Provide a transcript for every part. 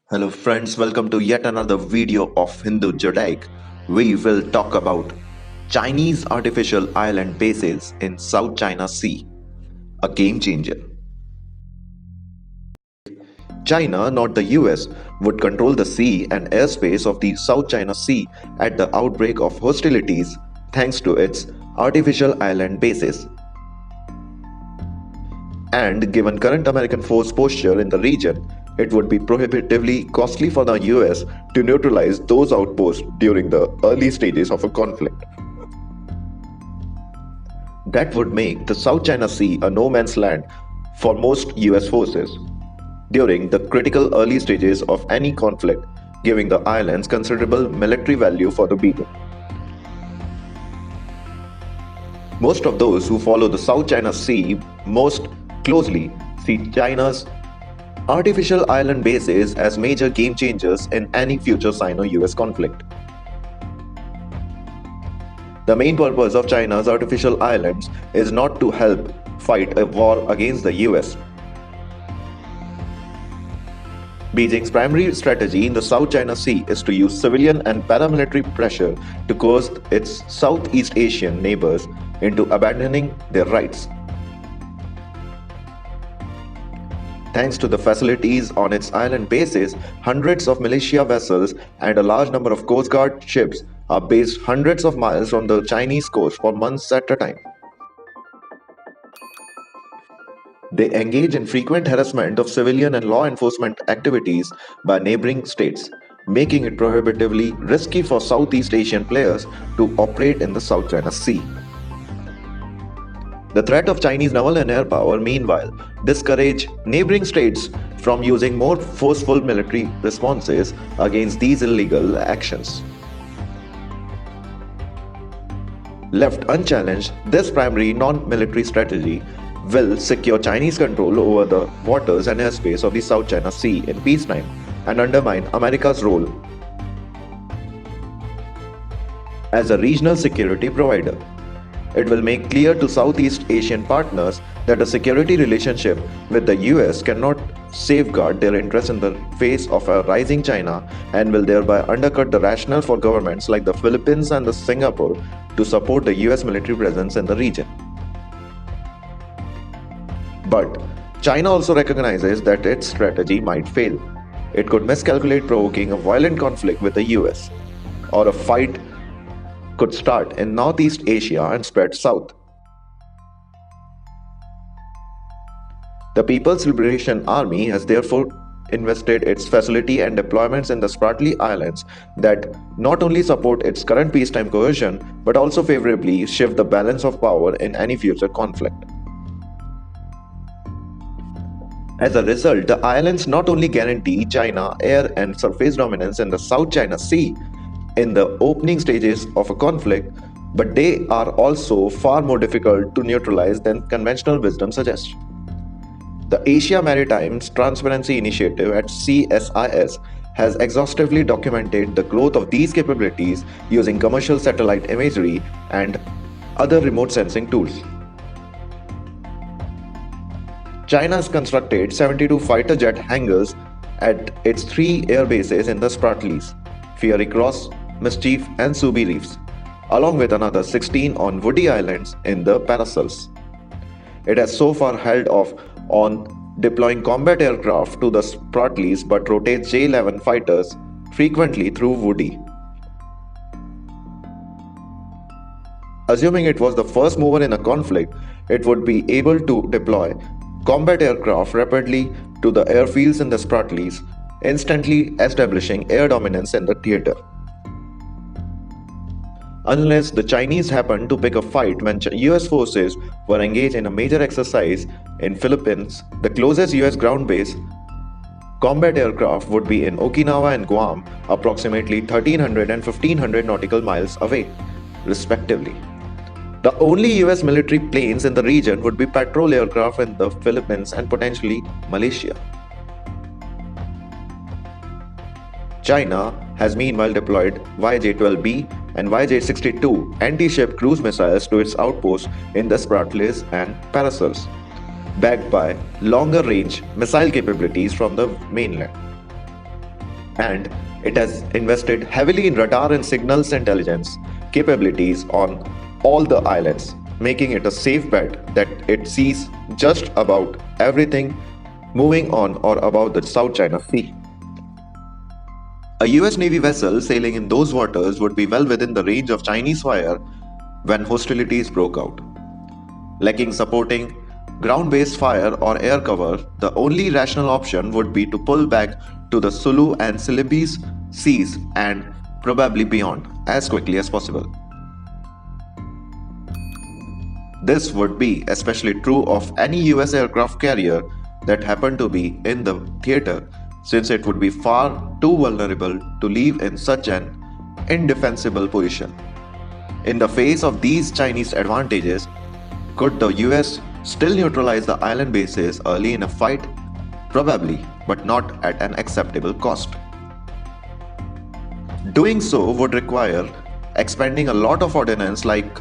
Hello friends, welcome to yet another video of Hindu Zodiac. We will talk about Chinese artificial island bases in South China Sea, a game changer. China, not the US, would control the sea and airspace of the South China Sea at the outbreak of hostilities thanks to its artificial island bases. And given current American force posture in the region, it would be prohibitively costly for the US to neutralize those outposts during the early stages of a conflict. That would make the South China Sea a no man's land for most US forces during the critical early stages of any conflict, giving the islands considerable military value for the region. Most of those who follow the South China Sea most closely see China's artificial island bases as major game changers in any future Sino-US conflict. The main purpose of China's artificial islands is not to help fight a war against the US. Beijing's primary strategy in the South China Sea is to use civilian and paramilitary pressure to coerce its Southeast Asian neighbors into abandoning their rights. Thanks to the facilities on its island bases, hundreds of militia vessels and a large number of Coast Guard ships are based hundreds of miles from the Chinese coast for months at a time. They engage in frequent harassment of civilian and law enforcement activities by neighboring states, making it prohibitively risky for Southeast Asian players to operate in the South China Sea. The threat of Chinese naval and air power, meanwhile, discourage neighboring states from using more forceful military responses against these illegal actions. Left unchallenged, this primary non-military strategy will secure Chinese control over the waters and airspace of the South China Sea in peacetime and undermine America's role as a regional security provider. It will make clear to Southeast Asian partners that a security relationship with the US cannot safeguard their interests in the face of a rising China and will thereby undercut the rationale for governments like the Philippines and the Singapore to support the US military presence in the region. But China also recognizes that its strategy might fail. It could miscalculate, provoking a violent conflict with the US, or a fight could start in Northeast Asia and spread south. The People's Liberation Army has therefore invested its facility and deployments in the Spratly Islands that not only support its current peacetime coercion but also favorably shift the balance of power in any future conflict. As a result, the islands not only guarantee China air and surface dominance in the South China Sea in the opening stages of a conflict, but they are also far more difficult to neutralize than conventional wisdom suggests. The Asia Maritime Transparency Initiative at CSIS has exhaustively documented the growth of these capabilities using commercial satellite imagery and other remote sensing tools. China has constructed 72 fighter jet hangars at its 3 air bases in the Spratlys, Fiery Cross, Mischief, and Subi reefs, along with another 16 on woody islands in the Paracels. It has so far held off on deploying combat aircraft to the Spratlys but rotates J-11 fighters frequently through woody. Assuming it was the first mover in a conflict, it would be able to deploy combat aircraft rapidly to the airfields in the Spratlys, instantly establishing air dominance in the theater. Unless the Chinese happened to pick a fight when US forces were engaged in a major exercise in Philippines, the closest US ground base combat aircraft would be in Okinawa and Guam, approximately 1300 and 1500 nautical miles away, respectively. The only US military planes in the region would be patrol aircraft in the Philippines and potentially Malaysia. China has meanwhile deployed YJ-12B and YJ-62 anti-ship cruise missiles to its outposts in the Spratlys and Paracels, backed by longer-range missile capabilities from the mainland. and it has invested heavily in radar and signals intelligence capabilities on all the islands, making it a safe bet that it sees just about everything moving on or about the South China Sea. A US Navy vessel sailing in those waters would be well within the range of Chinese fire when hostilities broke out. Lacking supporting ground based fire or air cover, the only rational option would be to pull back to the Sulu and Celebes seas and probably beyond as quickly as possible. This would be especially true of any US aircraft carrier that happened to be in the theater, since it would be far too vulnerable to leave in such an indefensible position. In the face of these Chinese advantages, could the US still neutralize the island bases early in a fight? Probably, but not at an acceptable cost. Doing so would require expanding a lot of ordnance like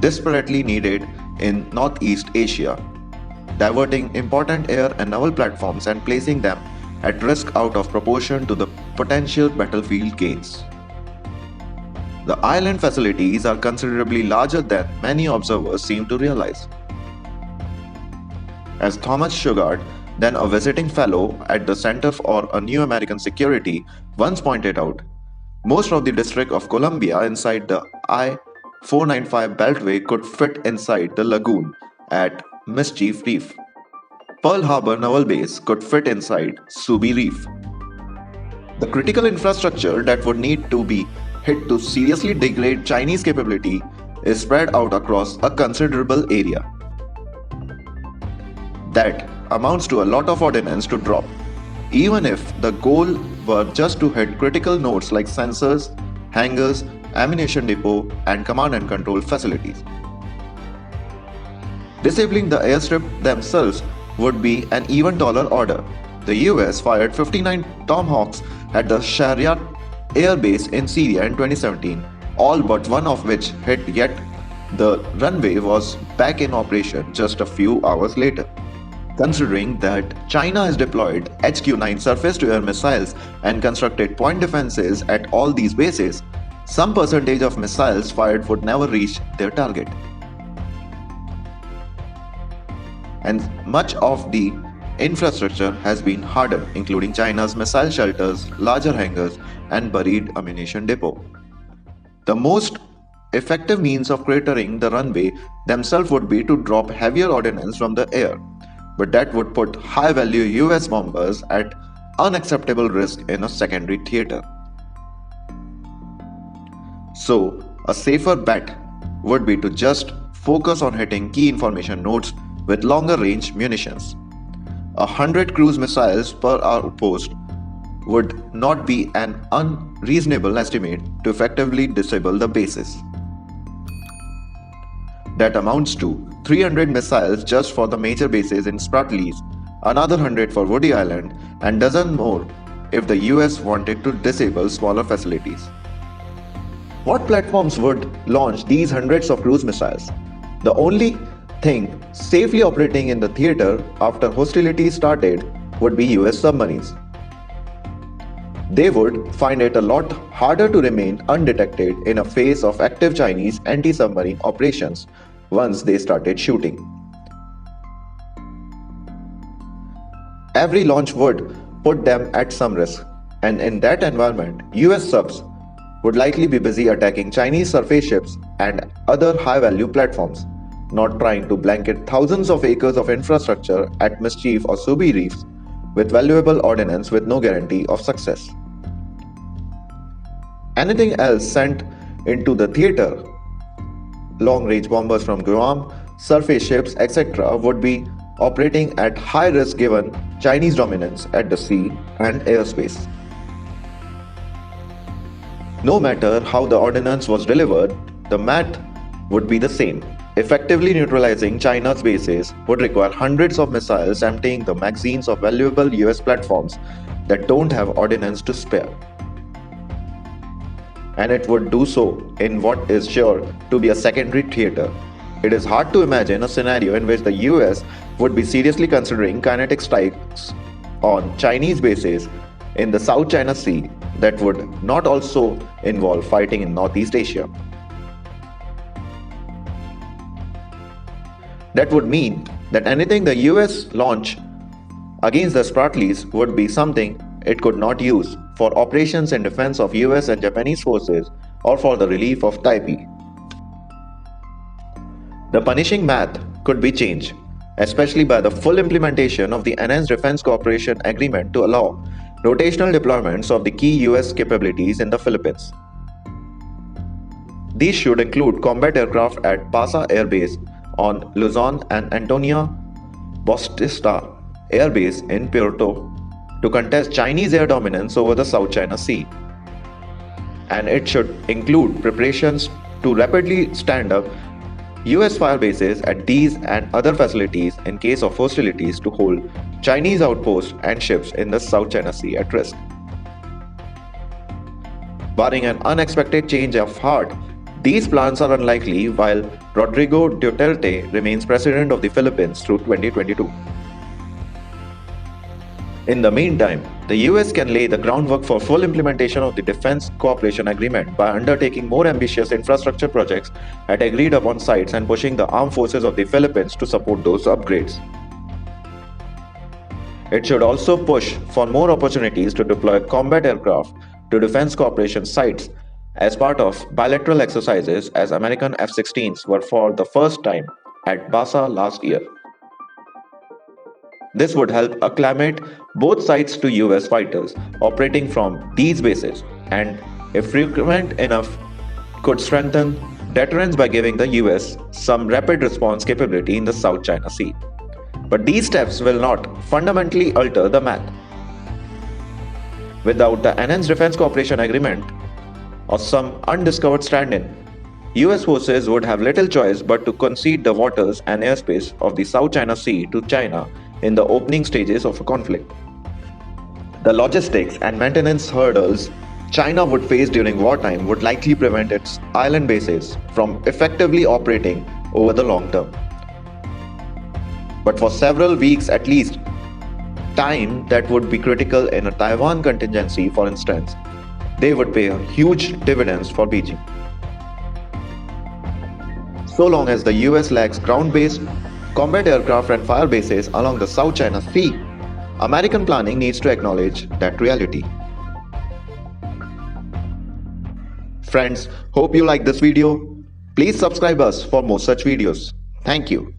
desperately needed in Northeast Asia, diverting important air and naval platforms and placing them at risk out of proportion to the potential battlefield gains. The island facilities are considerably larger than many observers seem to realize. As Thomas Shugart, then a visiting fellow at the Center for a New American Security, once pointed out, most of the District of Columbia inside the I-495 Beltway could fit inside the lagoon at Mischief Reef. Pearl Harbor Naval Base could fit inside Subi Reef. The critical infrastructure that would need to be hit to seriously degrade Chinese capability is spread out across a considerable area. That amounts to a lot of ordnance to drop, even if the goal were just to hit critical nodes like sensors, hangars, ammunition depot, and command and control facilities. Disabling the airstrip themselves would be an even taller order. The US fired 59 Tomahawks at the Shayrat Air Base in Syria in 2017, all but one of which hit, yet the runway was back in operation just a few hours later. Considering that China has deployed HQ-9 surface-to-air missiles and constructed point defenses at all these bases, some percentage of missiles fired would never reach their target. And much of the infrastructure has been hardened, including China's missile shelters, larger hangars, and buried ammunition depot. The most effective means of cratering the runway themselves would be to drop heavier ordnance from the air, but that would put high-value US bombers at unacceptable risk in a secondary theater. So, a safer bet would be to just focus on hitting key information nodes with longer range munitions. 100 cruise missiles per outpost would not be an unreasonable estimate to effectively disable the bases. That amounts to 300 missiles just for the major bases in Spratlys, another 100 for Woody Island, and dozen more if the US wanted to disable smaller facilities. What platforms would launch these hundreds of cruise missiles? The only thing safely operating in the theater after hostilities started would be US submarines. They would find it a lot harder to remain undetected in a face of active Chinese anti-submarine operations once they started shooting. Every launch would put them at some risk, and in that environment, US subs would likely be busy attacking Chinese surface ships and other high-value platforms, not trying to blanket thousands of acres of infrastructure at Mischief or Subi reefs with valuable ordnance with no guarantee of success. Anything else sent into the theater, long-range bombers from Guam, surface ships, etc., would be operating at high risk given Chinese dominance at the sea and airspace. No matter how the ordnance was delivered, the math would be the same. Effectively neutralizing China's bases would require hundreds of missiles emptying the magazines of valuable US platforms that don't have ordnance to spare. And it would do so in what is sure to be a secondary theater. It is hard to imagine a scenario in which the US would be seriously considering kinetic strikes on Chinese bases in the South China Sea that would not also involve fighting in Northeast Asia. That would mean that anything the US launch against the Spratlys would be something it could not use for operations in defense of US and Japanese forces or for the relief of Taipei. The punishing math could be changed, especially by the full implementation of the Enhanced Defense Cooperation Agreement to allow rotational deployments of the key US capabilities in the Philippines. These should include combat aircraft at Basa Air Base on Luzon and Antonia Bautista Air Base in Puerto to contest Chinese air dominance over the South China Sea. And it should include preparations to rapidly stand up US fire bases at these and other facilities in case of hostilities to hold Chinese outposts and ships in the South China Sea at risk. Barring an unexpected change of heart, these plans are unlikely while Rodrigo Duterte remains president of the Philippines through 2022. In the meantime, the US can lay the groundwork for full implementation of the Defense Cooperation Agreement by undertaking more ambitious infrastructure projects at agreed upon sites and pushing the armed forces of the Philippines to support those upgrades. It should also push for more opportunities to deploy combat aircraft to defense cooperation sites as part of bilateral exercises, as American F-16s were for the first time at Basa last year. This would help acclimate both sides to US fighters operating from these bases, and if frequent enough, could strengthen deterrence by giving the US some rapid response capability in the South China Sea. But these steps will not fundamentally alter the math. Without the Enhanced Defense Cooperation Agreement or some undiscovered stand-in, US forces would have little choice but to concede the waters and airspace of the South China Sea to China in the opening stages of a conflict. The logistics and maintenance hurdles China would face during wartime would likely prevent its island bases from effectively operating over the long term. But for several weeks at least, time that would be critical in a Taiwan contingency, for instance, they would pay huge dividends for Beijing. So long as the US lacks ground-based combat aircraft and fire bases along the South China Sea, American planning needs to acknowledge that reality. Friends, hope you like this video. Please subscribe us for more such videos. Thank you.